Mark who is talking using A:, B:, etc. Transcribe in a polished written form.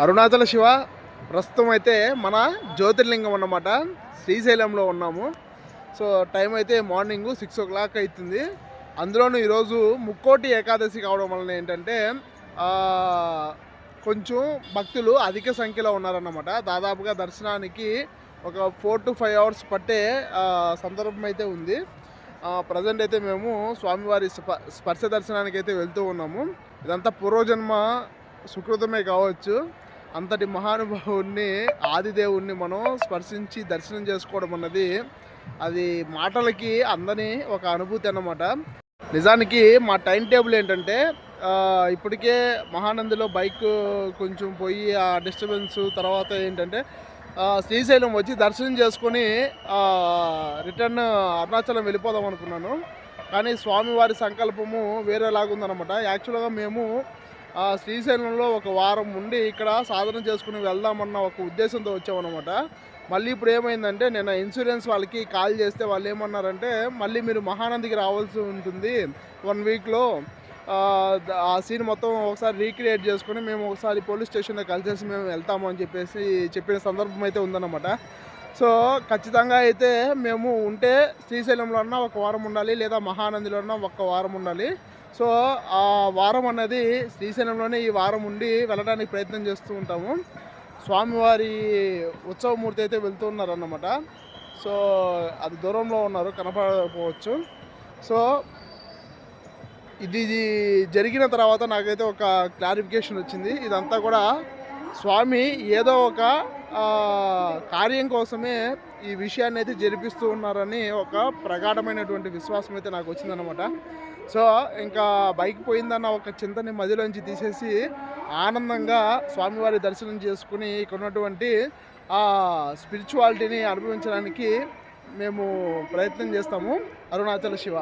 A: అరుణాచల శివ ప్రస్తుతం అయితే మన జ్యోతిర్లింగం అన్నమాట. శ్రీశైలంలో ఉన్నాము. సో టైం అయితే మార్నింగ్ 6 o'clock అవుతుంది. అందులోనూ ఈరోజు ముక్కోటి ఏకాదశి కావడం వలన ఏంటంటే కొంచెం భక్తులు అధిక సంఖ్యలో ఉన్నారన్నమాట. దాదాపుగా దర్శనానికి ఒక 4 to 5 hours పట్టే సందర్భం అయితే ఉంది. ప్రజెంట్ అయితే మేము స్వామివారి స్పర్శ దర్శనానికి అయితే వెళ్తూ ఉన్నాము. ఇదంతా పూర్వజన్మ సుకృతమే కావచ్చు. అంతటి మహానుభావుడిని, ఆదిదేవుణ్ణి మనం స్పర్శించి దర్శనం చేసుకోవడం అన్నది అది మాటలకి అందని ఒక అనుభూతి అన్నమాట. నిజానికి మా టైం టేబుల్ ఏంటంటే ఇప్పటికే మహానందిలో బైక్ కొంచెం పోయి ఆ డిస్టర్బెన్స్ తర్వాత ఏంటంటే శ్రీశైలం వచ్చి దర్శనం చేసుకొని రిటర్న్ అరుణాచలం వెళ్ళిపోదాం అనుకున్నాను. కానీ స్వామివారి సంకల్పము వేరేలాగుందనమాట. యాక్చువల్గా మేము శ్రీశైలంలో ఒక వారం ఉండి ఇక్కడ సాధన చేసుకుని వెళ్దామన్న ఒక ఉద్దేశంతో వచ్చామన్నమాట. మళ్ళీ ఇప్పుడు ఏమైందంటే నేను ఇన్సూరెన్స్ వాళ్ళకి కాల్ చేస్తే వాళ్ళు ఏమన్నారంటే మళ్ళీ మీరు మహానందికి రావాల్సి ఉంటుంది 1 weekలో. ఆ సీన్ మొత్తం ఒకసారి రీక్రియేట్ చేసుకుని మేము ఒకసారి పోలీస్ స్టేషన్లో కలిసేసి మేము వెళ్తాము అని చెప్పిన సందర్భం అయితే ఉందన్నమాట. సో ఖచ్చితంగా అయితే మేము ఉంటే శ్రీశైలంలో అన్నా ఒక వారం ఉండాలి, లేదా మహానందిలో అన్నా ఒక వారం ఉండాలి. సో ఆ వారం అన్నది శ్రీశైలంలోనే ఈ వారం ఉండి వెళ్ళడానికి ప్రయత్నం చేస్తూ ఉంటాము. స్వామివారి ఉత్సవమూర్తి అయితే వెళ్తూ ఉన్నారన్నమాట. సో అది దూరంలో ఉన్నారు, కనపడకపోవచ్చు. సో ఇది జరిగిన తర్వాత నాకైతే ఒక క్లారిఫికేషన్ వచ్చింది. ఇదంతా కూడా స్వామి ఏదో ఒక కార్యం కోసమే ఈ విషయాన్ని అయితే జరిపిస్తూ ఉన్నారని ఒక ప్రగాఢమైనటువంటి విశ్వాసం అయితే నాకు వచ్చిందనమాట. సో ఇంకా బైక్ పోయిందన్న ఒక చింతని మధ్యలోంచి తీసేసి ఆనందంగా స్వామివారి దర్శనం చేసుకుని ఇక్కడ ఉన్నటువంటి ఆ స్పిరిచువాలిటీని అనుభవించడానికి మేము ప్రయత్నం చేస్తాము. అరుణాచల శివ.